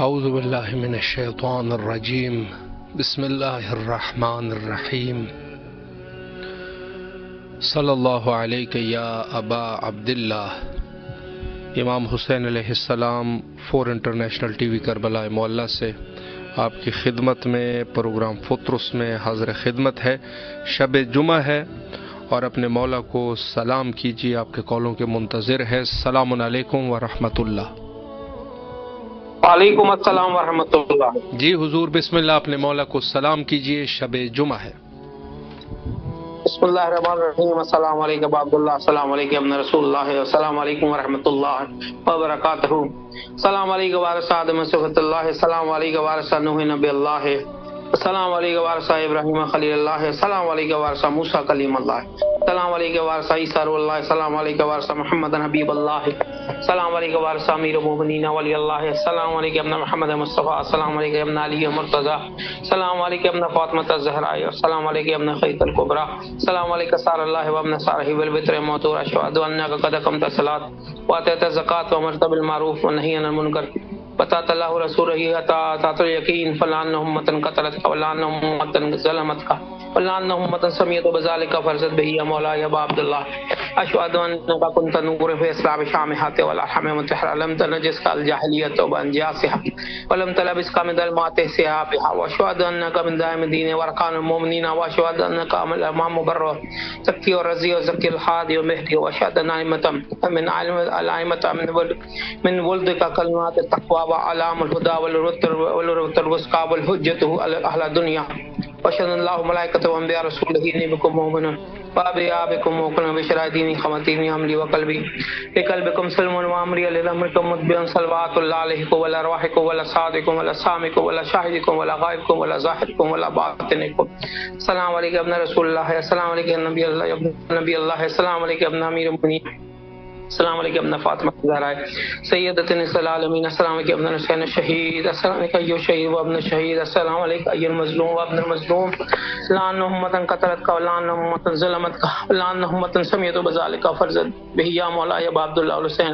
اعوذ باللہ من الشیطان الرجیم بسم اللہ الرحمن الرحیم صلی اللہ علیہ یا ابا عبداللہ۔ امام حسین علیہ السلام 4 انٹرنیشنل ٹی وی کربلا معلّہ سے آپ کی خدمت میں پروگرام فطرس میں حاضر خدمت ہے۔ شب جمعہ ہے اور اپنے مولا کو سلام کیجیے، آپ کے کالوں کے منتظر ہے۔ السلام علیکم ورحمۃ اللہ۔ وعلیکم السلام ورحمۃ اللہ۔ جی حضور بسم اللہ، اپنے مولا کو سلام کیجیے، شب جمعہ ہے۔ بسم اللہ الرحمن الرحیم۔ السلام علیکم عبداللہ، السلام علیکم رسول اللہ، السلام علیکم ورحمۃ اللہ وبرکاتہ۔ السلام علیکم وارث آدم صفت اللہ، السلام علیکم وارث نوح نبی اللہ، السلام علیکم وارث ابراہیم خلیل اللہ، السلام علیکم وارث موسیٰ کلیم اللہ، السلام علیکم وارث عیسیٰ روح اللہ، السلام علیکم وارث محمد حبیب اللہ، السلام علیکم وارث امیر المومنین ولی اللہ، السلام علیکم محمد مصطفیٰ، السلام علیکم علی مرتضیٰ، السلام علیکم فاطمۃ الزہراء، السلام علیکم خیت الکبریٰ، السلام علیکم سار اللہ وابن صالح بالبطر موتور، اشهد انک قد اقمت الصلاۃ واتیت الزکاۃ وامرت بالمعروف ونہی عن المنکر وطاعت اللہ رسولہ طاعت الیقین، فلان امۃ قتلت ولان امۃ ظلمت ولان امۃ سمیت بذلک فرزت بہ یا مولا یا ابا عبداللہ، اشهد انک کنت نور فی اسلام شامہات والارحام مطہرا، لم تنجس الجاہلیۃ بانجاسها ولم تلبس من ظلمات سیابها، واشهد انک من دائم الدین وارکان المؤمنین، واشهد انک امام مبرر زکی الرضی وزکی الحادی ومہدی، واشهد ان ائمۃ من الائمۃ من ولدک کلمات التقوی وعلام الہدی والعروۃ الوثقی والحجۃ اہل الدنیا، واشهد ان اللہ ملائکۃ وانبیاء رسولہ بکم مؤمنون وابیابکم موقن بشرع دینی خمتینی عملی وقلبی لقلبکم سلم وامری للامرکم متبعا صلوات اللہ علیکم ولا ارواحکم ولا صادقکم ولا سامکم ولا شاہدکم ولا غائبکم ولا ظاہرکم ولا باطنکم۔ السلام علیکم ابن رسول اللہ، السلام علیکم نبی اللہ، السلام علیکم امیر المؤمنین، السلام علیکم ابن فاطمہ الزہراء سیدۃ نساء العالمین، السلام علیکم ابن حسین الشہید، السلام علیکم ایھا الشہید وابن الشہید، السلام علیکم ایھا المظلوم وابن المظلوم، لان امۃ قتلت کا ولان امۃ ظلمت کا ولان امۃ سمیت بذلک فرزت بہ یا مولا یا ابا عبداللہ الحسین۔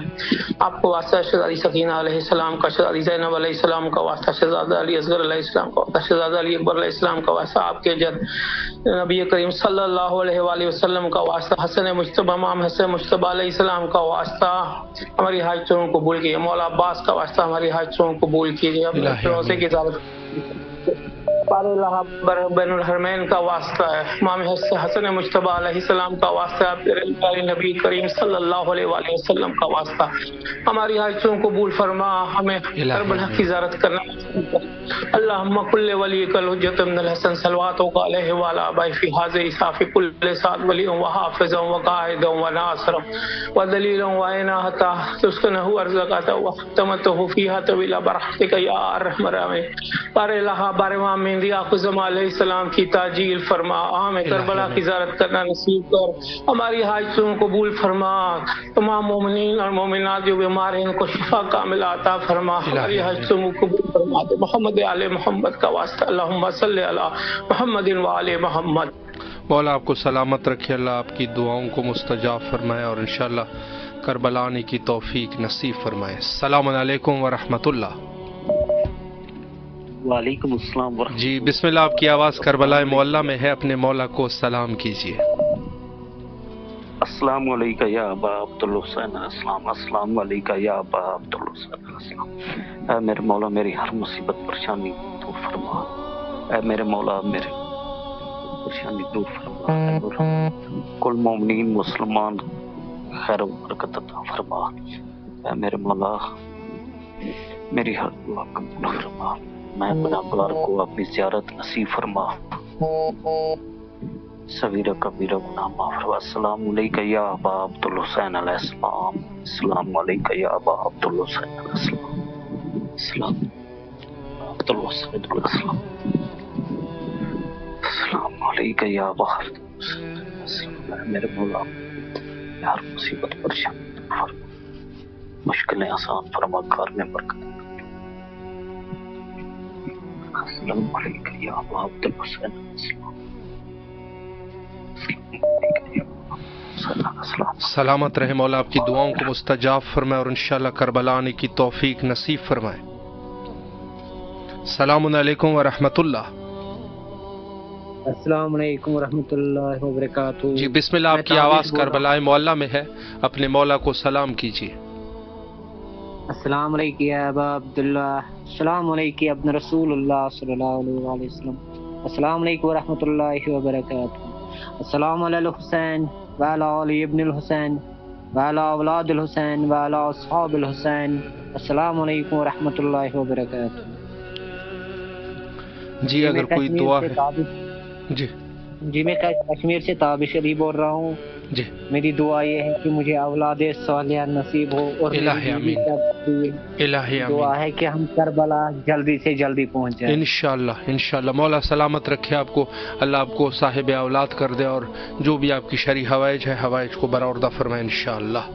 آپ کو واسطہ شہزادی سکینہ علیہ السلام کا، شہزادی زینب علیہ السلام کا واسطہ، شہزادہ علی اصغر علیہ السلام کا واسطہ، شہزادہ علی اکبر علیہ السلام کا واسطہ، آپ کے جد نبی کریم صلی اللہ علیہ وآلہ وسلم کا واسطہ، حسن مجتبی امام حسن مجتبی علیہ السلام کا واسطہ، ہماری حاجتوں کو قبول کیجیے، مولا عباس کا واسطہ ہماری حاجتوں کو قبول کیجیے، اپنے روزے کی زیارت بین الحرمین کا واسطہ ہے، امام حسن مجتبی علیہ السلام کا واسطہ، پیارے نبی کریم صلی اللہ علیہ وآلہ وسلم کا واسطہ، ہماری حاجتوں کو قبول فرما، ہمیں کربلا کی زیارت کرنا اللہم کل ولیک الحجۃ بن الحسن صلواتک علیہ وعلی آبائہ فی حاضر صافی کل سعد ولی وحافظ وقائد وناصر ودلیل وعناۃ تسکنہ ارزقہ وختمتہ فیہا طویلا برحمتک یا ارحم الراحمین۔ بار الہ بار امام مہدی آخذ علیہ السلام کی تعجیل فرما، ہمیں کربلا کی زیارت کرنا نصیب کر، ہماری حاجتوں کو قبول فرما، تمام مومنین اور مومنات جو بیمار ہیں ان کو شفا کامل عطا فرما، ہماری حاجتوں کو قبول فرما دے، محمد آل محمد کا واسطہ، اللہم صلی علی محمد وآل محمد۔ مولا آپ کو سلامت رکھے، اللہ آپ کی دعاؤں کو مستجاب فرمائے اور انشاءاللہ کربلا آنے کی توفیق نصیب فرمائے۔ السلام علیکم ورحمۃ اللہ۔ وعلیکم السلام ورحمۃ اللہ۔ جی بسم اللہ، آپ کی آواز کربلا معلّہ میں ہے، اپنے مولا کو سلام کیجیے۔ السلام علیکم یا ابا عبدالحسین السلام، السلام علیکم یا ابا عبدالحسین السلام۔ اے میرے مولا میری ہر مصیبت پریشانی دور فرما، اے میرے مولا میری پریشانی دور فرما، کل مومنین مسلمان خیر و برکت عطا فرما، اے میرے مولا میری ہر دعا قبول فرما، میں گناہگار کو اپنی زیارت نصیب فرما، صغیرہ کبیرہ گناہ معاف فرما۔ السلام علیکم یا ابا عبدالحسین علیہ السلام، السلام علیکم یا ابا عبدالحسین علیہ السلام، السلام عبدالحسین علیہ السلام، السلام علیکم یا ابا عبدالحسین علیہ السلام۔ میرے مولا ہر مصیبت پریشانی دور فرما، مشکلیں آسان فرما، کار میں برکت۔ السلام علیکم یا ابا عبدالحسین علیہ السلام، سلامت رہے، مولا آپ کی دعاؤں کو مستجاب فرمائے اور انشاءاللہ کربلا آنے کی توفیق نصیب فرمائے۔ السلام علیکم ورحمۃ اللہ. السلام علیکم ورحمۃ اللہ وبرکاتہ. جی بسم اللہ. آپ کی آواز کربلا معلیٰ میں ہے. اپنے مولا کو سلام کیجیے. السلام علیکم یا ابا عبداللہ. السلام علیکم ابن رسول اللہ صلی اللہ علیہ وسلم. السلام علیکم ورحمۃ اللہ وبرکاتہ. السلام علی الحسین وعلی علی ابن الحسین وعلی اولاد الحسین وعلی اصحاب الحسین. السلام علیکم ورحمۃ اللہ وبرکاتہ. جی اگر کوئی دعا ہے. جی میں کشمیر سے تابش علی بول رہا ہوں. جی میری دعا یہ ہے کہ مجھے اولاد صالحہ نصیب ہو اور الہی آمین. الہی آمین. دعا ہے کہ ہم کربلا جلدی سے جلدی پہنچ جائیں. انشاءاللہ مولا سلامت رکھے آپ کو. اللہ آپ کو صاحب اولاد کر دے اور جو بھی آپ کی شرعی حوائج ہے حوائج کو برآوردہ فرمائے انشاءاللہ.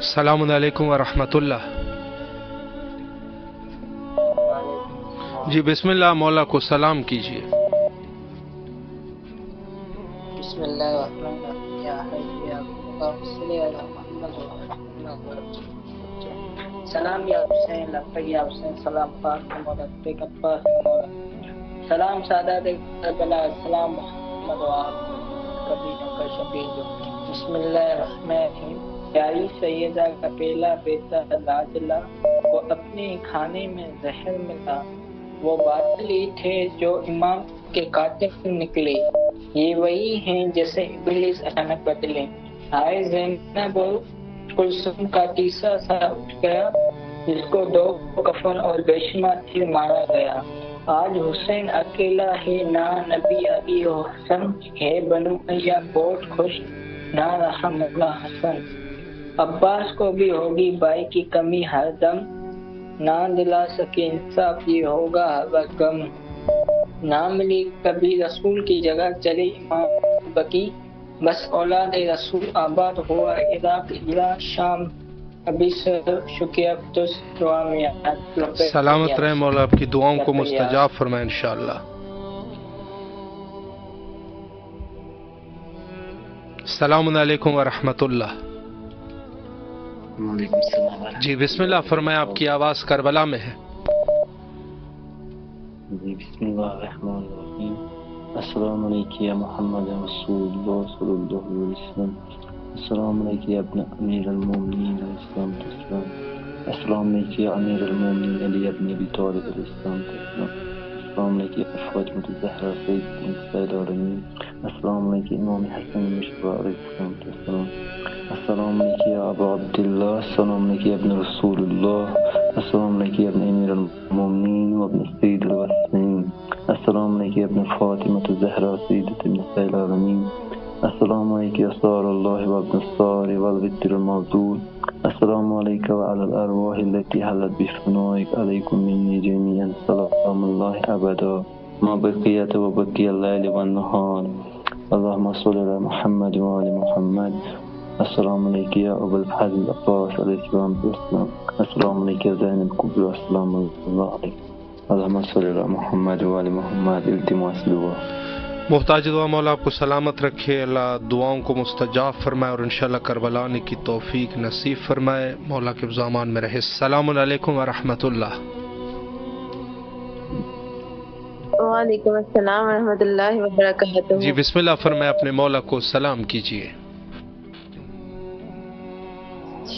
السلام علیکم ورحمۃ اللہ. جی بسم اللہ. مولا کو سلام کیجیے. بسم اللہ الرحمن الرحیم. یا حی یا قیوم صلی علی محمد سلام یا حسین لبیک یا حسین. سلام پاک مولا تیک پاک مولا. سلام سادات کربلا. سلام محمد و آل کبھی کا شبیر. بسم اللہ الرحمن الرحیم. پیاری سیدہ کا پہلا بیٹا لاجلہ کو اپنے کھانے میں زہر ملا. وہ باطل ہی تھے جو امام کے قاتل نکلے. یہ وہی ہیں جیسے ابلیس اچانک بدلے. ہائے زینب و کلثوم کا تیسرا سا اٹھ گیا جس کو 2 کفن اور بے شمار تیر مارا گیا. آج حسین اکیلا ہے نہ نبی علی و حسن ہے. بنو امیہ بہت خوش نہ رہا مولا حسن. عباس کو بھی ہوگی بھائی کی کمی ہر دم. نہ دلا سکے انصاف یہ ہوگا ہر غم. نہ ملی کبھی رسول کی جگہ چلے امام بکی. بس اولاد رسول آباد ہوا عراق ایران شام. ابھی شکریہ تس دعا میں سلامت رہے. مولا آپ کی دعاؤں کو مستجاب فرمائے انشاءاللہ. السلام علیکم ورحمۃ اللہ. وعلیکم السلام. جی بسم اللہ فرمائے. آپ کی آواز کربلا میں ہے. جی بسم اللہ الرحمن الرحیم. السلام علیکم یا محمد رسول اللہ صلی اللہ علیہ وسلم. السلام علیکم یا ابن امیر المومنین علیہ السلام تسلیم. السلام علیکم یا امیر المومنین علی ابن ابی طالب علیہ السلام تسلیم. السلام علیکم یا فاطمۃ الزہرا سیدۃ النساء العالمین. السلام علیکم امام حسن مشتبہ علیہ السلام تسلیم. السلام علیکم یا ابا عبداللہ. السلام علیکم ابن رسول اللہ. السلام علیکم ابن امیر المومنین و ابن سید الوسین. السلام علیکم ابن فاطمۃ الزہرا سیدۃ النساء العالمین. السلام علیکم اسرار اللہ و ابن الصار والوتر الموضوع. السلام علیکم وعلی الارواح التي حلت بفنائک علیکم منی جمیعا سلام اللہ ابدا ما بقیت و بقی اللیل والنہار. اللہم صلی علی محمد و آل محمد. السلام علیکم یا ابو الفضل عباس علیہ السلام. السلام علیکم زینب کبری. السلام علیکم. اللہم صلی علی محمد و آل محمد. التماس دعا. محتاج دعا. مولا آپ کو سلامت رکھے. اللہ دعاؤں کو مستجاب فرمائے اور انشاءاللہ کربلا آنے کی توفیق نصیب فرمائے. مولا کے زامان میں رہے. السلام علیکم ورحمۃ اللہ. وعلیکم السلام ورحمۃ اللہ وبرکاتہ. جی بسم اللہ فرمائے. اپنے مولا کو سلام کیجیے.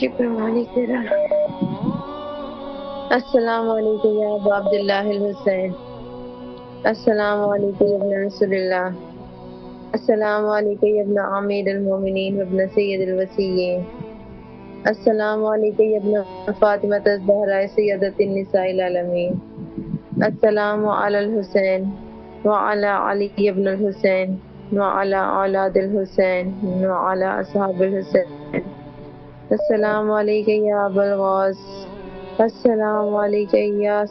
شکر مالک تیرا. السلام علیکم یا ابا عبداللہ الحسین. السلام علیکم یا ابن رسول اللہ. السلام علیکم یا ابن عمید المومنین و ابن سید الوسیین. السلام علیکم یا ابن فاطمۃ الزہرا سیدۃ النساء العالمین. السلام علی الحسین وعلی علی ابن الحسین وعلی اولاد الحسین وعلی اصحاب الحسین. السلام علیکم یا ابا الغاز. السلام علیکم یا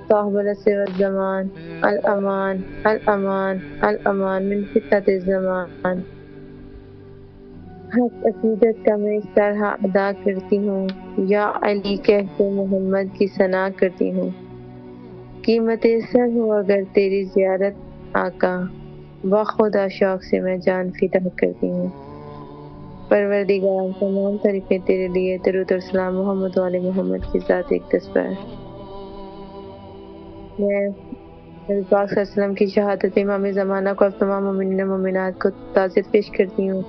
صاحب العصر والزمان. الامان الامان الامان من فتنة الزمان. حق عقیدت کا میں اس طرح ادا کرتی ہوں، یا علی کہہ کے محمد کی ثنا کرتی ہوں۔ قیمت سر ہو اگر تیری زیارت آقا، بخدا شوق سے میں جان فدا کرتی ہوں۔ پروردگار تمام طریقے تیرے لیے، درود اور سلام محمد و آل محمد کی ذات اقدس پر۔ میں نبی پاک صلی اللہ علیہ وسلم کی شہادت امام زمانہ کو اب تمام مومنین و مومنات کو تعزیت پیش کرتی ہوں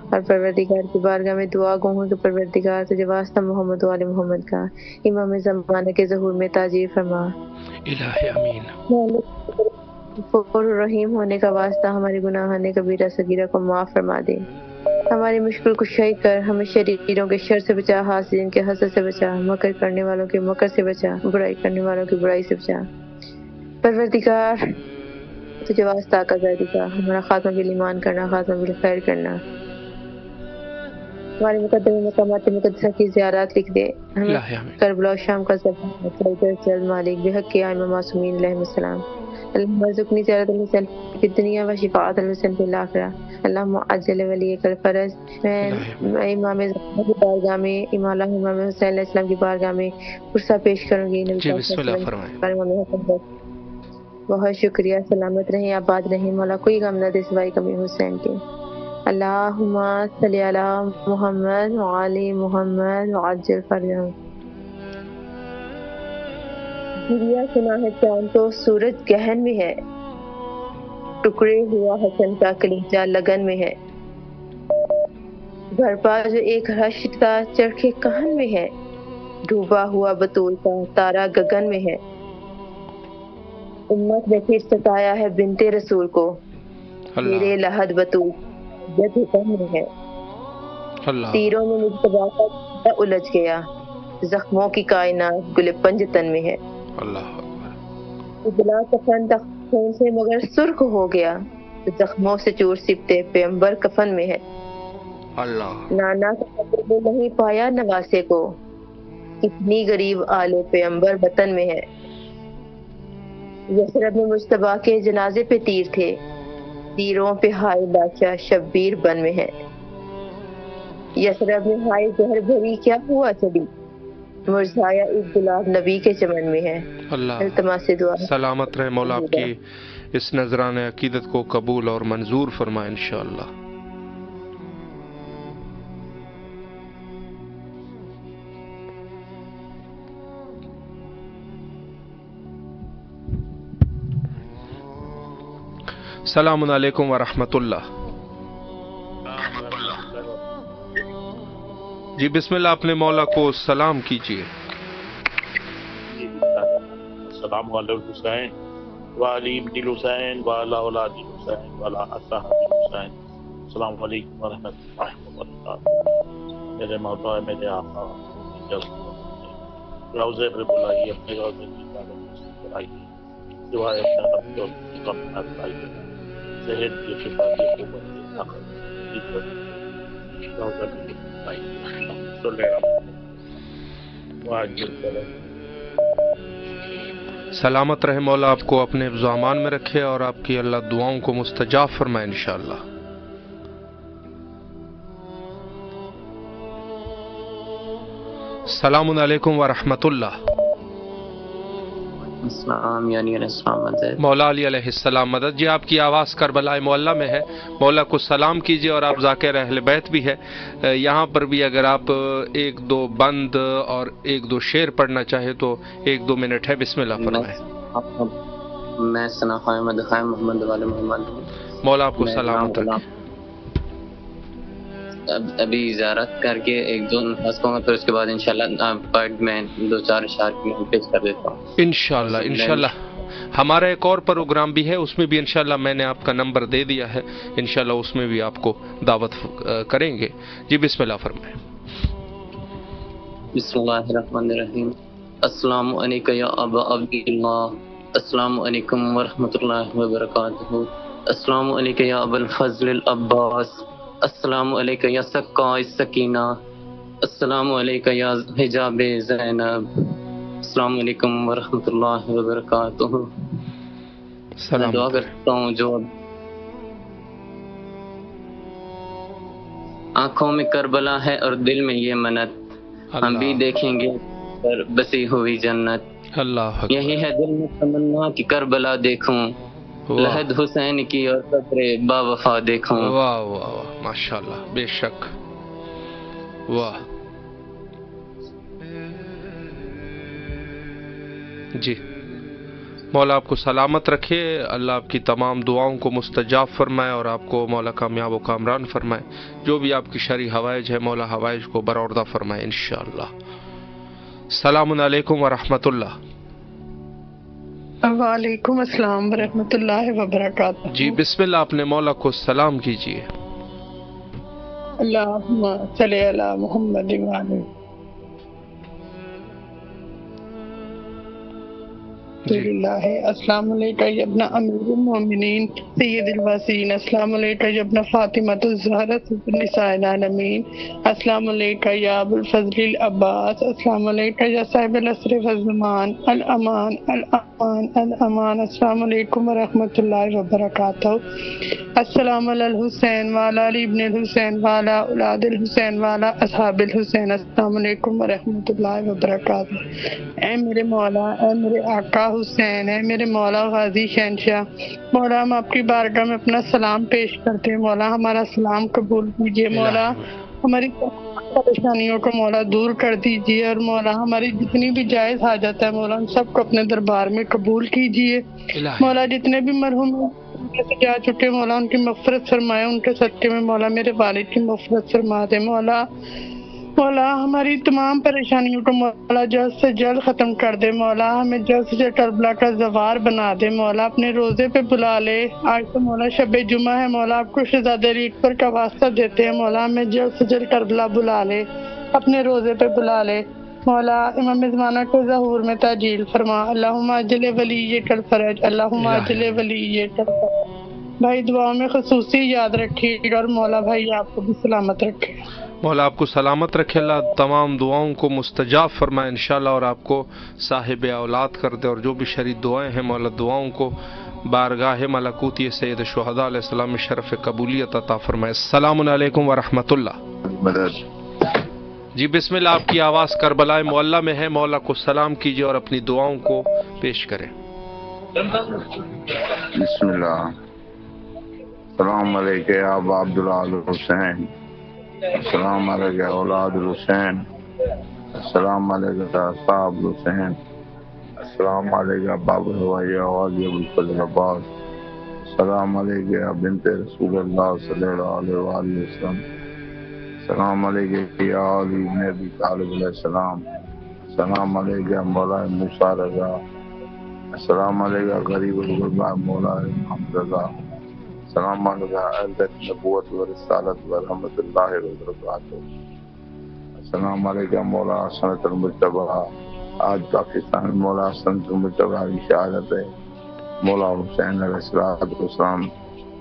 اور پروردگار کی بارگاہ میں دعا گو ہوں کہ پروردگار تجھے واسطہ محمد و آل محمد کا امام زمانہ کے ظہور میں تاجیر فرما۔ الہی امین۔ غفور رحیم ہونے کا واسطہ ہمارے گناہان کبیرہ صغیرہ کو معاف فرما دے۔ ہماری مشکل کشائی کر، ہمیں شریروں کے شر سے بچا، حاسدین کے حسد سے بچا، مکر کرنے والوں کے مکر سے بچا، برائی کرنے والوں کی برائی سے بچا۔ پروردگار تجھے واسطہ آقا زادی کا ہمارا خاتمہ بالایمان کرنا، خاتمہ بالخیر کرنا۔ ہمارے مقدم مقامات مقدسہ کی زیارات لکھ دے، ہمیں کربلا و شام کا سفر جلد مالک بحق ائمہ معصومین علیہم السلام۔ اللہم ارزقنی زیارت الحسین فی الدنیا و شفاعت الحسین فی الآخرہ۔ اللہم عجل ولیک الفرج۔ میں امام زمان کی بارگاہ میں امام حسین علیہ السلام کی بارگاہ میں پرسہ پیش کروں گی۔ جی بسم اللہ فرمائیں۔ بہت شکریہ، سلامت رہیں، آباد رہیں، مولا کوئی غم نہ دے سوائے کمی حسین کے۔ اللہم صلی علی محمد وعلی محمد وعجل فرجہم۔ گریا سنا ہے چاند تو سورج گہن میں ہے، ٹکڑے ہوا حسن کا کلیجہ لگن میں ہے، گھر پا جو ایک رشت کا چرخے کہن میں ہے، ڈوبا ہوا بطول کا تارا گگن میں ہے۔ امت نے پھر ستایا ہے بنت رسول کو، میرے لحد بطول جد حکم میں ہے۔ تیروں میں مجتبیٰ کا الجھ گیا، زخموں کی کائنات گل پنجتن میں ہے۔ ابلا کفن خون سے مگر سرخ ہو گیا، زخموں سے چور سپتے پیغمبر کفن میں ہے۔ نانا کا قطر نہیں پایا نواسے کو، کتنی غریب آل پیغمبر وطن میں ہے۔ یثرب میں مجتبیٰ کے جنازے پہ تیر تھے، تیروں پہ ہائے بادشاہ شبیر بن میں ہے۔ یثرب میں ہائے زہر بھری کیا ہوا چلی، مرجھایا ایک گلاب نبی کے چمن میں ہے۔ التماس دعا۔ سلامت رہے مولا، آپ کی اس نذران عقیدت کو قبول اور منظور فرمائے انشاءاللہ۔ السلام علیکم ورحمۃ اللہ۔ جی بسم اللہ، اپنے مولا کو سلام کیجیے۔ السلام علیکم حسین وعلی ابن الحسین وعلی اولاد الحسین وعلی اصحاب الحسین۔ السلام علیکم ورحمۃ اللہ وبرکاتہ۔ میرے مولا، میرے آقا، روضے پر بلائیے، اپنے روضے کی عبادت کرائیے، دعائے اپنے رب کو غم نہ کرائیے، صحت کی شفا کی قوت کی طاقت کی روضہ کی بلائیے، صلی اللہ علیہ وسلم۔ سلامت رہے مولا، آپ کو اپنے حفظ و امان میں رکھے اور آپ کی اللہ دعاؤں کو مستجاب فرمائے انشاءاللہ۔ السلام علیکم ورحمۃ اللہ۔ السلام یعنی السلام مدد۔ مولا علی علیہ السلام مدد۔ جی آپ کی آواز کربلا معلیٰ میں ہے، مولا کو سلام کیجیے، اور آپ ذاکر اہل بیت بھی ہے، یہاں پر بھی اگر آپ ایک دو بند اور ایک دو شعر پڑھنا چاہے تو 1-2 منٹ ہے، بسم اللہ فرمائیں۔ میں ثنا خواہ مدخواہ محمد والے محمد، مولا آپ کو سلامت رکھے۔ ابھی زیارت کر کے 1-2 نفاذ کہوں گا، پھر اس کے بعد انشاءاللہ پارٹ میں 2-4 اشعار کی پیش کر دیتا ہوں انشاءاللہ۔ ہمارا ایک اور پروگرام بھی ہے، اس میں بھی انشاءاللہ میں نے آپ کا نمبر دے دیا ہے، انشاءاللہ اس میں بھی آپ کو دعوت کریں گے۔ جی بسم اللہ فرمائیں۔ بسم اللہ الرحمن الرحیم۔ السلام علیکم یا ابا عبداللہ، السلام علیکم ورحمۃ اللہ وبرکاتہ، السلام علیکم یا ابا الفضل العباس، السلام علیکم یا سقا السکینہ، السلام علیکم یا حجاب زینب، السلام علیکم ورحمۃ اللہ وبرکاتہ۔ دعا کرتا ہوں جو آنکھوں میں کربلا ہے اور دل میں یہ منت، ہم بھی دیکھیں گے پر بسی ہوئی جنت۔ اللہ یہی ہے دل میں تمنا کہ کربلا دیکھوں، لحد حسین کی اور قبر با وفا دیکھوں۔ واہ واہ واہ، ماشاء اللہ، بے شک، واہ جی۔ مولا آپ کو سلامت رکھے، اللہ آپ کی تمام دعاؤں کو مستجاب فرمائے اور آپ کو مولا کامیاب و کامران فرمائے۔ جو بھی آپ کی شرعی حوائج ہے مولا حوائج کو برآوردہ فرمائے انشاءاللہ۔ السلام علیکم ورحمۃ اللہ۔ وعلیکم السلام ورحمۃ اللہ وبرکاتہ۔ جی بسم اللہ، اپنے مولا کو سلام کیجیے۔ اللہم صلی علی محمد وعلی اللہ۔ السلام علیکم یا ابن امیر المومنین سید الواسین، السلام علیکم یا ابن فاطمہ الزہرا نساء العالمین، السلام علیکم یا ابو الفضل العباس، السلام علیکم یا صاحب العصر والزمان، الامان الامان الامان، السلام علیکم ورحمۃ اللہ وبرکاتہ۔ السلام علی الحسین وعلی علی ابن الحسین وعلی اولاد الحسین وعلی اصحاب الحسین، السلام علیکم ورحمۃ اللہ وبرکاتہ۔ اے میرے مولا، اے میرے آقا حسین، ہے میرے مولا غازی شہنشاہ، مولا ہم آپ کی بارگاہ میں اپنا سلام پیش کرتے ہیں، مولا ہمارا سلام قبول کیجیے، مولا ہماری پریشانیوں کو مولا دور کر دیجیے، اور مولا ہماری جتنی بھی جائز حاجت ہے مولا ان سب کو اپنے دربار میں قبول کیجیے۔ مولا جتنے بھی مرحوم سے جا چکے مولا ان کی مغفرت فرمائے، ان کے صدقے میں مولا میرے والد کی مغفرت فرما دے۔ مولا ہماری تمام پریشانیوں کو مولا جلد سے جلد ختم کر دے، مولا ہمیں جلد سے جلد کربلا کا زوار بنا دے، مولا اپنے روزے پہ بلا لے۔ آج تو مولا شب جمعہ ہے، مولا آپ کو شہزادہ علی اکبر کا واسطہ دیتے ہیں، مولا ہمیں جلد سے جلد کربلا بلا لے، اپنے روزے پہ بلا لے۔ مولا امام زمانہ کے ظہور میں تعجیل فرما، اللہم اجل ولیک الفرج، اللہم اجل ولیک الفرج۔ بھائی دعا میں خصوصی یاد رکھیے اور مولا بھائی آپ کو بھی سلامت رکھے۔ مولا آپ کو سلامت رکھے، اللہ تمام دعاؤں کو مستجاب فرمائے انشاءاللہ، اور آپ کو صاحب اولاد کر دے، اور جو بھی شرعی دعائیں ہیں مولا دعاؤں کو بارگاہ ملکوتی سید الشہداء علیہ السلام میں شرف قبولیت عطا فرمائے۔ السلام علیکم ورحمۃ اللہ۔ جی بسم اللہ، آپ کی آواز کربلا معلیٰ میں ہے، مولا کو سلام کیجیے اور اپنی دعاؤں کو پیش کریں۔ بسم اللہ۔ السلام علیکم یا ابا عبداللہ حسین، السلام علیکم اولاد الحسین، السلام علیکم اصحاب الحسین، السلام علیکم باب الحوائی غازی ابو الفضل عباس، السلام علیکم بنت رسول اللہ صلی اللہ علیہ وآلہ وسلم، السلام علیکم یا علی بن ابی طالب علیہ السلام، السلام علیکم مولا موسیٰ رضا، السلام علیکم غریب الغرباء مولا محمد رضا، السلام علیکم اہل نبوت و رسالت و رحمت اللہ وبرکاتہ، السلام علیکم مولا سنت المجتبی۔ آج پاکستان میں مولا سنت المجتبی کی شہادت ہے، مولا حسین علیہ السلام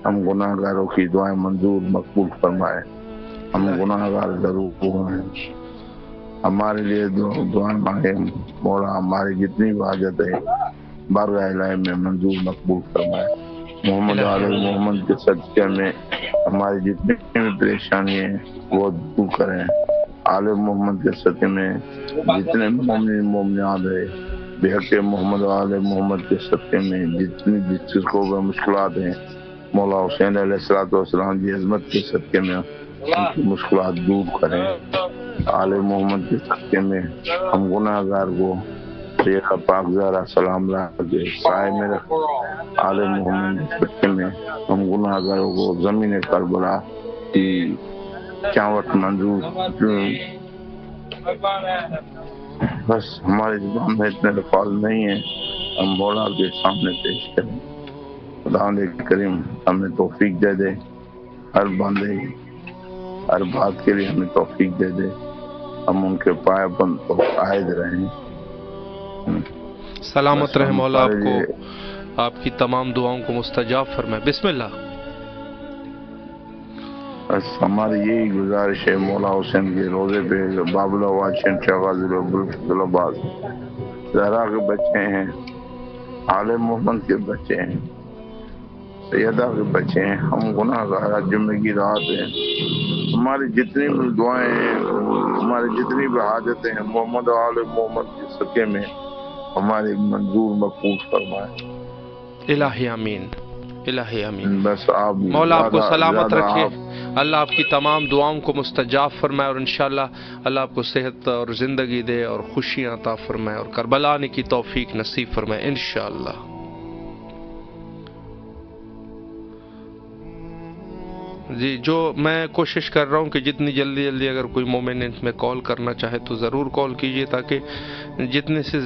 ہم گناہ گاروں کی دعائیں منظور مقبول فرمائے، ہم گناہ گار ضرور ہیں، ہمارے لیے دعائیں مانگے مولا، ہماری جتنی بھی حاجت ہے بارگاہ الہی میں منظور مقبول فرمائے، محمد علیہ محمد کے صدقے میں ہماری جتنی بھی پریشانی ہیں وہ دور کریں، آل محمد کے صدقے میں جتنے مومن مومنات ہیں بحق محمد علیہ محمد کے صدقے میں جتنی جس کو بھی مشکلات ہیں مولا حسین علیہ السلام کی عظمت کے صدقے میں ان کی مشکلات دور کریں، آل محمد کے صدقے میں ہم گناہ گار کو شیخ پاک زہرا سلام اللہ کے سائے میں رکھ، آل محمد کے صدقے میں ہم گناہ گاروں کو زمین کربلا کی چاوٹ منظور۔ بس ہماری زبان میں اتنے الفاظ نہیں ہیں، ہم مولا کے سامنے پیش کریں۔ خدا کریم ہمیں توفیق دے دے، ہر بندے ہر بات کے لیے ہمیں توفیق دے دے، ہم ان کے پائے بند کو قائد رہیں۔ سلامت رہے مولا، آپ کو آپ کی تمام دعاؤں کو مستجاب فرمائے۔ بسم اللہ۔ بس ہماری یہی گزارش ہے مولا حسین کے روزے پہ باب الحواشن شاہ غازی ابو الفضل عباس زہرا کے بچے ہیں، آل محمد کے بچے ہیں، سیدہ کے بچے ہیں، ہم گناہ گار، جمعے کی رات ہے، ہماری جتنی بھی دعائیں ہیں، ہماری جتنی بھی حاجتیں ہیں، محمد و آل محمد کے صدقے میں ہماری منظور مقبول فرمائے۔ الہی آمین، الہی آمین۔ بس آپ مولا آپ کو سلامت زیادہ رکھے، آپ اللہ آپ کی تمام دعاؤں کو مستجاب فرمائے، اور انشاءاللہ اللہ آپ کو صحت اور زندگی دے اور خوشیاں عطا فرمائے اور کربلا آنے کی توفیق نصیب فرمائے انشاءاللہ۔ جی، جو میں کوشش کر رہا ہوں کہ جتنی جلدی اگر کوئی مومن میں کال کرنا چاہے تو ضرور کال کیجئے، تاکہ جتنے سے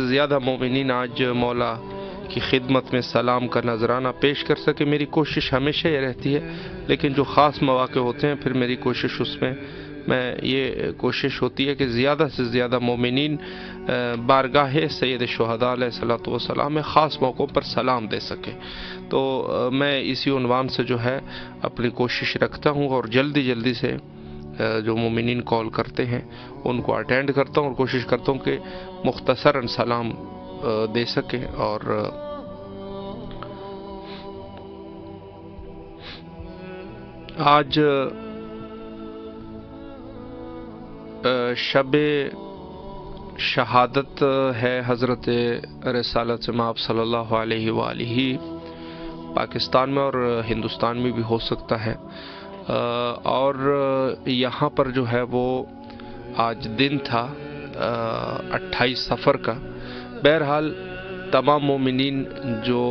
زیادہ مومنین آج مولا کی خدمت میں سلام کا نذرانہ پیش کر سکے۔ میری کوشش ہمیشہ یہ رہتی ہے، لیکن جو خاص مواقع ہوتے ہیں پھر میری کوشش اس میں یہ کوشش ہوتی ہے کہ زیادہ سے زیادہ مومنین بارگاہ سید شہداء علیہ الصلوۃ والسلام میں خاص موقعوں پر سلام دے سکے۔ تو میں اسی عنوان سے جو ہے اپنی کوشش رکھتا ہوں، اور جلدی سے جو مومنین کال کرتے ہیں ان کو اٹینڈ کرتا ہوں، اور کوشش کرتا ہوں کہ مختصراً سلام دے سکیں۔ اور آج شب شہادت ہے حضرت رسالت مآب صلی اللہ علیہ وآلہ، پاکستان میں اور ہندوستان میں بھی ہو سکتا ہے، اور یہاں پر جو ہے وہ آج دن تھا 28 صفر کا۔ بہرحال تمام مومنین جو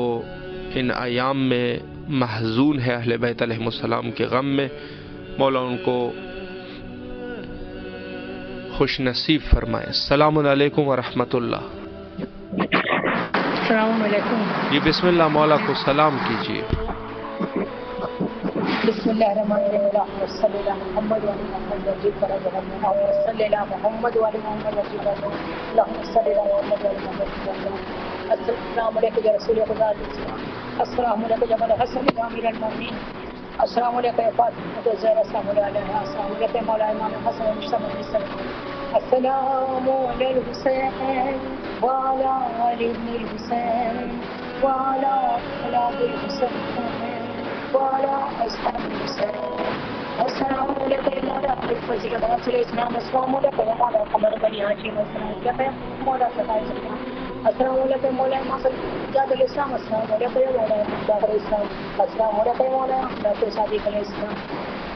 ان ایام میں محزون ہے اہل بیت علیہ السلام کے غم میں، مولا ان کو خوش نصیب فرمائے۔ السلام علیکم ورحمۃ اللہ۔ السلام علیکم۔ جی بسم اللہ، مولا کو سلام کیجیے۔ بسم اللہ الرحمن الرحیم، اللہم صلی علی محمد و علی محمد وجب اللہم صلی علی محمد و علی محمد وجب اللہم صلی علی محمد و علی محمد۔ السلام علیکم یا رسول خدا، السلام علیکم یا حسن امیر المومنین، السلام علیکم یا فاطمہ الزہرا، السلام علیکم، السلام علیکم مولا امام حسن مجتبی بن سلیم، السلام علی الحسین وعلی علی ابن الحسین وعلی اولاد الحسین وعلی اصحاب الحسین، السلام علیکم مولا الفضیلۃ رسول اسلام، السلام علیکم مولا قمر بنی ہاشم، السلام علیکم مولا صفائی السلام، السلام علیکم مولا امام سجاد الاسلام، السلام علیکم مولا امام الاسلام، السلام علیکم مولا امام صادق علیہ السلام،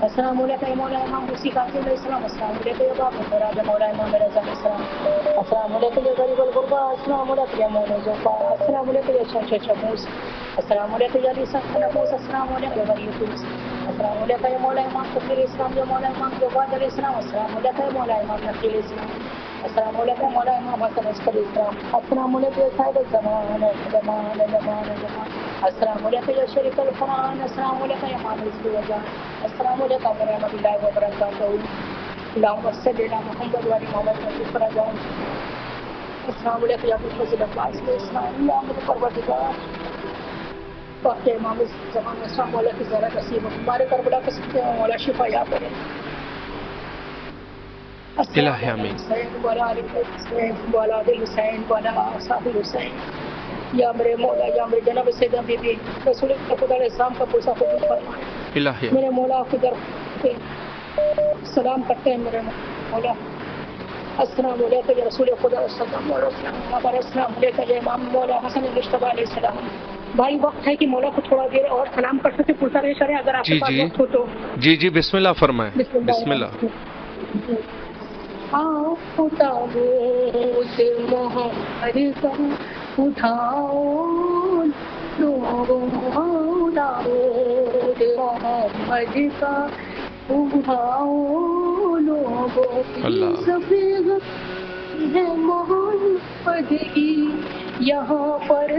السلام علیکم مولا امام حسی قاسم علیہ السلام، السلام علیکم باب مراد مولا امام رضا علیہ السلام، السلام علیکم یا غریب الغربا، السلام علیکم یا مولا زوفا، السلام علیکم یا شموس، السلام علیکم یا عیسیٰ نبوس، السلام علیکم یا غریب فلوس، السلام علیکم یا مولا امام تقیر اسلام یا مولا امام جواد علیہ السلام، السلام علیکم یا مولا امام نقیل اسلام، السلام علیکم مولا امام حسن عسکری اسلام، السلام علیکم یا صاحب الزمان زمان، السلام علیکم یا شریف القرآن، السلام علیکم یا امام رزق وجان، السلام علیکم ورحمۃ اللہ وبرکاتہ، اللہم صلی علی محمد و علی محمد وجب فرجان، السلام علیکم یا ابوالفضل عباس علیہ السلام، یا امام پروردگار وقت امام زمان، السلام علیکم ذرا نصیب ہمارے کربلا کے سکتے ہیں مولا شفا یا کرے، الہی آمین۔ حسین والا صاحب الحسین، یا میرے مولا یا میرے جناب سیدہ بی بی رسول خدا علیہ السلام کا پوسا قبول فرمائے۔ الہی میرے مولا کی در سلام کرتے ہیں میرے مولا، السلام علیکم یا رسول خدا صلی اللہ علیہ وسلم، السلام علیکم یا امام مولا حسن مجتبی علیہ السلام۔ بھائی وقت ہے کہ مولا کو تھوڑا دیر اور سلام کر سکتے، پوچھا رہے شرح اگر آپ کے پاس وقت ہو تو۔ جی بسم اللہ فرمائیں۔ بسم اللہ۔ تابوت محمد کا اٹھاؤ لوگوں، تابوت محمد کا اٹھاؤ لوگوں، سفید ہے محمد کی یہاں پر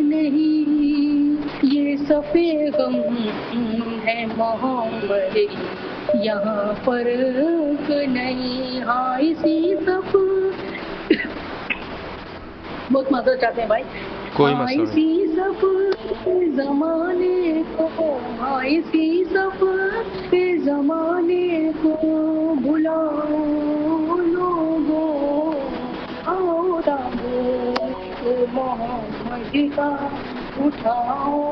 نہیں، یہ سفید غم ہے محمد کی یہاں فرق نہیں، ہاں اسی سب بہت مدد چاہتے ہیں بھائی، کوئی مسئلہ اسی سب زمانے کو، ہاں اسی سب زمانے کو بلاؤ لوگوں، آؤ تابوت محمد کا اٹھاؤ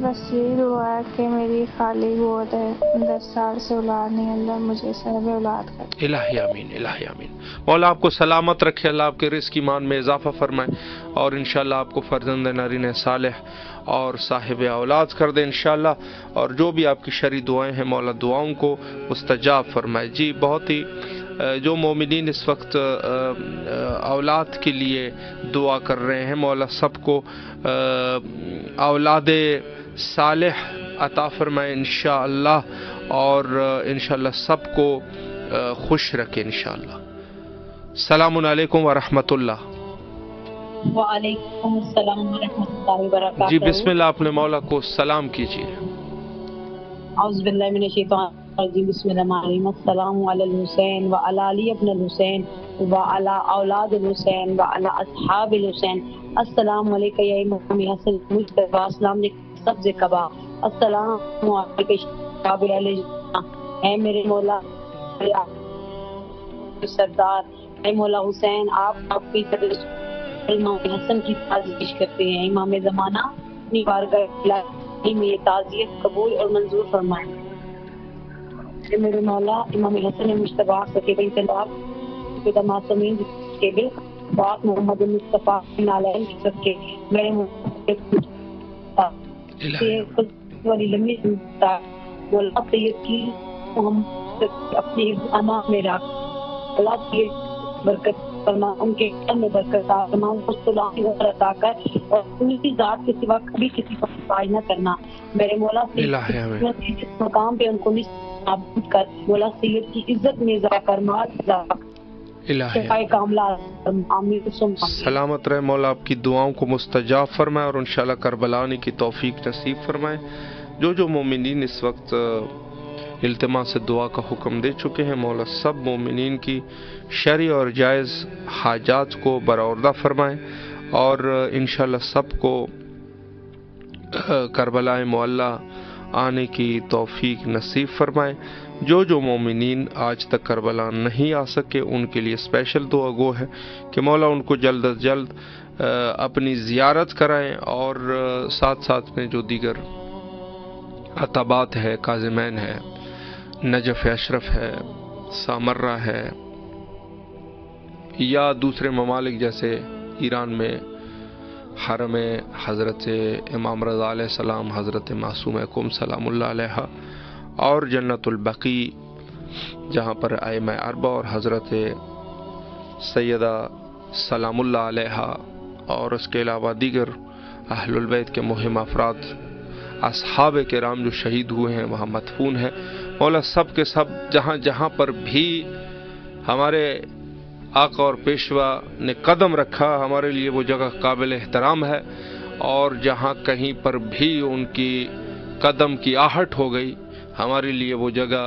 بس یہی دعا ہے کہ میری خالی گود ہے، 10 سال سے اولاد نہیں، اللہ مجھے صاحب اولاد کر۔ الہی آمین، الہی آمین۔ مولا آپ کو سلامت رکھے، اللہ آپ کے رزق ایمان میں اضافہ فرمائے اور انشاءاللہ آپ کو فرزند نارین صالح اور صاحب اولاد کر دے انشاءاللہ، اور جو بھی آپ کی شرعی دعائیں ہیں مولا دعاؤں کو مستجاب فرمائے۔ جی بہت ہی جو مومنین اس وقت اولاد کے لیے دعا کر رہے ہیں، مولا سب کو اولاد صالح عطا فرمائے انشاءاللہ، اور انشاءاللہ سب کو خوش رکھے انشاءاللہ۔ السلام علیکم ورحمۃ اللہ۔ وعلیکم السلام ورحمۃ اللہ وبرکاتہ۔ جی بسم اللہ، اپنے مولا کو سلام کیجیے۔ اعوذ باللہ من الشیطان الرجیم، بسم اللہ الرحمن الرحیم۔ السلام علی الحسین وعلی علی ابن الحسین وعلی اولاد الحسین وعلی اصحاب الحسین۔ السلام علیکم یا امام حسن مجتبی، السلام علیکم سبز کبا، السلام علیکم شعب علیہ، اے میرے مولا سردار، اے مولا حسین، آپ کی امام حسن کی تعزیت کرتے ہیں۔ امام زمانہ اپنی بارگاہ میں یہ تعزیت قبول اور منظور فرمائیں۔ اے میرے مولا امام حسن مجتبی سکے بیت اللہ کے معصومین کے بل بات محمد مصطفیٰ علیہ سب کے میرے والی لمبی مولا سید کی محمد اپنے امان میں رکھ، اللہ کی برکت فرما، ان کے گھر میں برکت تمام عطا کر، اور ان کی ذات کے سوا کبھی کسی کو محتاج نہ کرنا۔ میرے مولا جس مقام پہ ان کو نابود کر، مولا سید کی عزت میں اضافہ فرما، سلامت رہے، مولا آپ کی دعاؤں کو مستجاب فرمائے اور انشاءاللہ کربلا آنے کی توفیق نصیب فرمائے۔ جو مومنین اس وقت التماس سے دعا کا حکم دے چکے ہیں، مولا سب مومنین کی شرعی اور جائز حاجات کو برآوردہ فرمائے اور انشاءاللہ سب کو کربلا معلی آنے کی توفیق نصیب فرمائے۔ جو مومنین آج تک کربلا نہیں آ سکے ان کے لیے اسپیشل دعا گو ہے کہ مولا ان کو جلد از جلد اپنی زیارت کرائیں، اور ساتھ ساتھ میں جو دیگر عتبات ہے، کاظمین ہے، نجف اشرف ہے، سامرہ ہے، یا دوسرے ممالک جیسے ایران میں حرم حضرت امام رضا علیہ السلام، حضرت معصوم قم سلام اللہ علیہ، اور جنت البقیع جہاں پر ائمہ اربعہ اور حضرت سیدہ سلام اللہ علیہ، اور اس کے علاوہ دیگر اہل البیت کے مہم افراد اصحاب کرام جو شہید ہوئے ہیں وہاں مدفون ہیں۔ مولا سب کے سب جہاں پر بھی ہمارے آقا اور پیشوا نے قدم رکھا، ہمارے لیے وہ جگہ قابل احترام ہے، اور جہاں کہیں پر بھی ان کی قدم کی آہٹ ہو گئی ہمارے لیے وہ جگہ،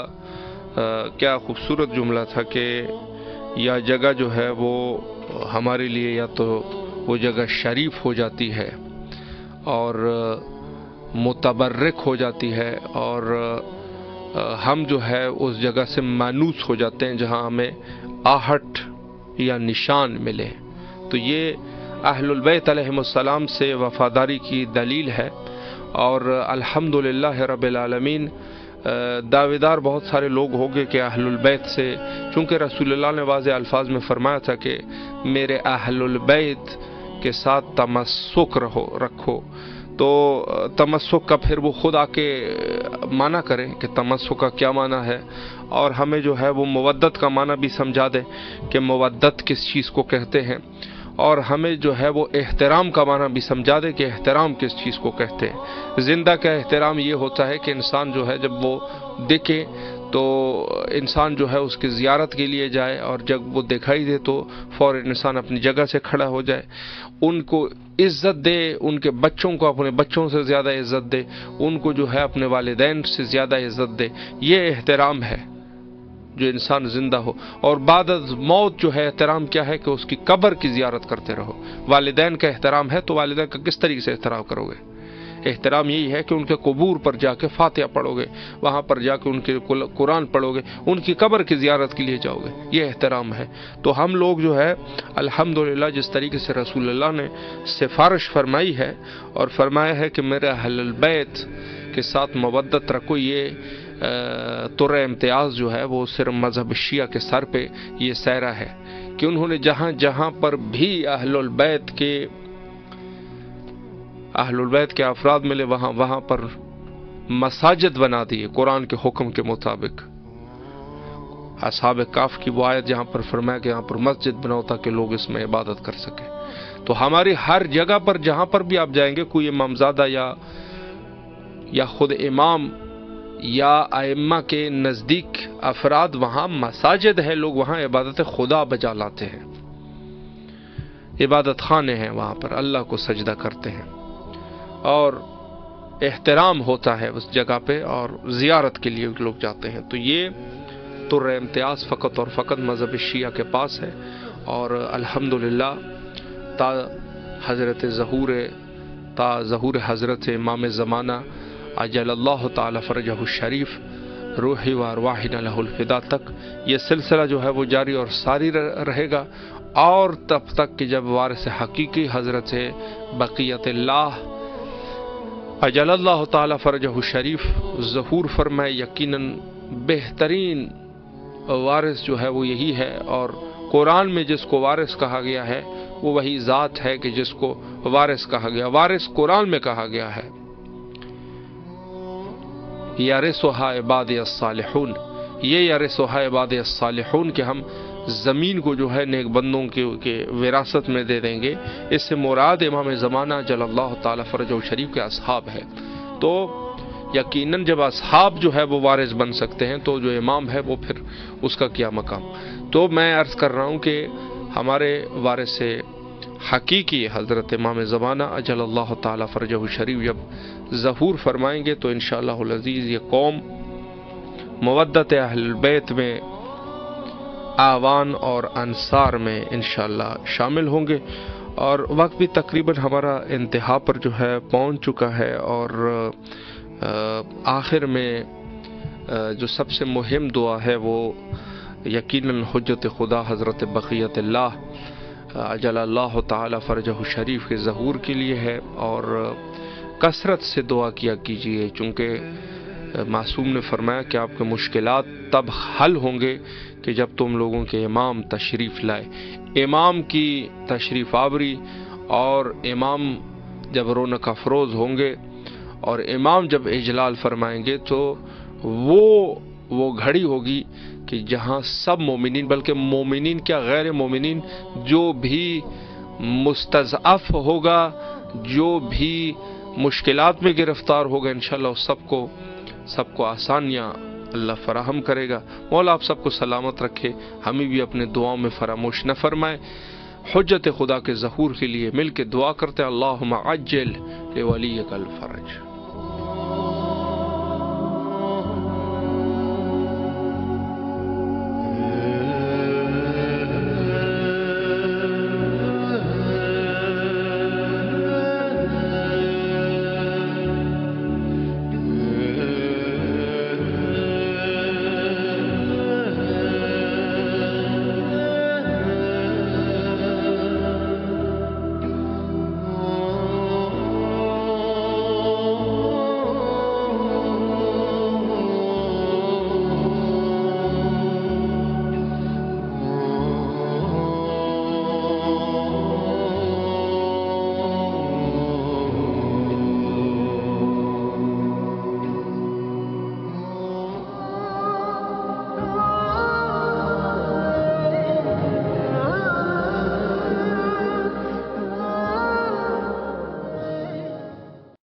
کیا خوبصورت جملہ تھا کہ یا جگہ جو ہے وہ ہمارے لیے یا تو وہ جگہ شریف ہو جاتی ہے اور متبرک ہو جاتی ہے، اور ہم جو ہے اس جگہ سے مانوس ہو جاتے ہیں جہاں ہمیں آہٹ یا نشان ملے۔ تو یہ اہل البیت علیہم السلام سے وفاداری کی دلیل ہے، اور الحمدللہ رب العالمین دعویدار بہت سارے لوگ ہو گئے کہ اہل البیت سے، چونکہ رسول اللہ نے واضح الفاظ میں فرمایا تھا کہ میرے اہل البیت کے ساتھ تمسک رکھو، تو تمسک کا پھر وہ خود آ کے معنی کریں کہ تمسک کا کیا معنی ہے، اور ہمیں جو ہے وہ مودت کا معنی بھی سمجھا دیں کہ مودت کس چیز کو کہتے ہیں، اور ہمیں جو ہے وہ احترام کا معنی بھی سمجھا دے کہ احترام کس چیز کو کہتے ہیں۔ زندہ کا احترام یہ ہوتا ہے کہ انسان جو ہے جب وہ دیکھے تو انسان جو ہے اس کی زیارت کے لیے جائے، اور جب وہ دکھائی دے تو فوراً انسان اپنی جگہ سے کھڑا ہو جائے، ان کو عزت دے، ان کے بچوں کو اپنے بچوں سے زیادہ عزت دے، ان کو جو ہے اپنے والدین سے زیادہ عزت دے۔ یہ احترام ہے جو انسان زندہ ہو، اور بعد از موت جو ہے احترام کیا ہے کہ اس کی قبر کی زیارت کرتے رہو۔ والدین کا احترام ہے تو والدین کا کس طریقے سے احترام کرو گے؟ احترام یہی ہے کہ ان کے قبور پر جا کے فاتحہ پڑھو گے، وہاں پر جا کے ان کے قرآن پڑھو گے، ان کی قبر کی زیارت کے لیے جاؤ گے، یہ احترام ہے۔ تو ہم لوگ جو ہے الحمدللہ جس طریقے سے رسول اللہ نے سفارش فرمائی ہے اور فرمایا ہے کہ میرے اہل البیت کے ساتھ مودت رکھو، یہ طر امتیاز جو ہے وہ صرف مذہب شیعہ کے سر پہ یہ سیرا ہے کہ انہوں نے جہاں جہاں پر بھی اہل البیت کے افراد ملے وہاں پر مساجد بنا دیے قرآن کے حکم کے مطابق۔ اصحاب کاف کی وہ آیت جہاں پر فرمایا کہ یہاں پر مسجد بناؤ تاکہ لوگ اس میں عبادت کر سکیں۔ تو ہماری ہر جگہ پر جہاں پر بھی آپ جائیں گے کوئی امامزادہ یا خود امام یا ائمہ کے نزدیک افراد، وہاں مساجد ہے، لوگ وہاں عبادت خدا بجا لاتے ہیں، عبادت خانے ہیں، وہاں پر اللہ کو سجدہ کرتے ہیں اور احترام ہوتا ہے اس جگہ پہ اور زیارت کے لیے لوگ جاتے ہیں۔ تو یہ طر امتیاز فقط اور فقط مذہب شیعہ کے پاس ہے، اور الحمدللہ تا ظہور حضرت امام زمانہ عجل اللہ تعالی فرجہ الشریف روحی و ارواحنا لہ الفدا تک یہ سلسلہ جو ہے وہ جاری اور ساری رہے گا، اور تب تک کہ جب وارث حقیقی حضرت بقیت اللہ عجل اللہ تعالی فرجہ الشریف ظہور فرمائے۔ یقیناً بہترین وارث جو ہے وہ یہی ہے، اور قرآن میں جس کو وارث کہا گیا ہے وہ وہی ذات ہے کہ جس کو وارث کہا گیا۔ وارث قرآن میں کہا گیا ہے یارثھا عبادی الصالحون، یہ یارثھا عبادی الصالحون کہ ہم زمین کو جو ہے نیک بندوں کے وراثت میں دے دیں گے۔ اس سے مراد امام زمانہ جل اللہ تعالی فرجہ شریف کے اصحاب ہے۔ تو یقیناً جب اصحاب جو ہے وہ وارث بن سکتے ہیں تو جو امام ہے وہ پھر اس کا کیا مقام۔ تو میں عرض کر رہا ہوں کہ ہمارے وارث حقیقی حضرت امام زمانہ اجل اللہ تعالی فرجہ شریف جب ظہور فرمائیں گے تو انشاءاللہ العزیز یہ قوم مودت اہل البیت میں آوان اور انصار میں انشاءاللہ شامل ہوں گے۔ اور وقت بھی تقریباً ہمارا انتہا پر جو ہے پہنچ چکا ہے، اور آخر میں جو سب سے مہم دعا ہے وہ یقیناً حجت خدا حضرت بقیت اللہ عجل اللہ تعالی فرجہ شریف کے ظہور کے لیے ہے، اور کثرت سے دعا کیا کیجیے، چونکہ معصوم نے فرمایا کہ آپ کے مشکلات تب حل ہوں گے کہ جب تم لوگوں کے امام تشریف لائے۔ امام کی تشریف آوری اور امام جب رونق افروز ہوں گے اور امام جب اجلال فرمائیں گے تو وہ گھڑی ہوگی کہ جہاں سب مومنین، بلکہ مومنین کیا غیر مومنین، جو بھی مستضعف ہوگا، جو بھی مشکلات میں گرفتار ہوگا، انشاءاللہ سب کو آسانیاں اللہ فراہم کرے گا۔ مولا آپ سب کو سلامت رکھے، ہمیں بھی اپنے دعاؤں میں فراموش نہ فرمائے۔ حجت خدا کے ظہور کے لیے مل کے دعا کرتے ہیں، اللہم عجل لولیک الفرج۔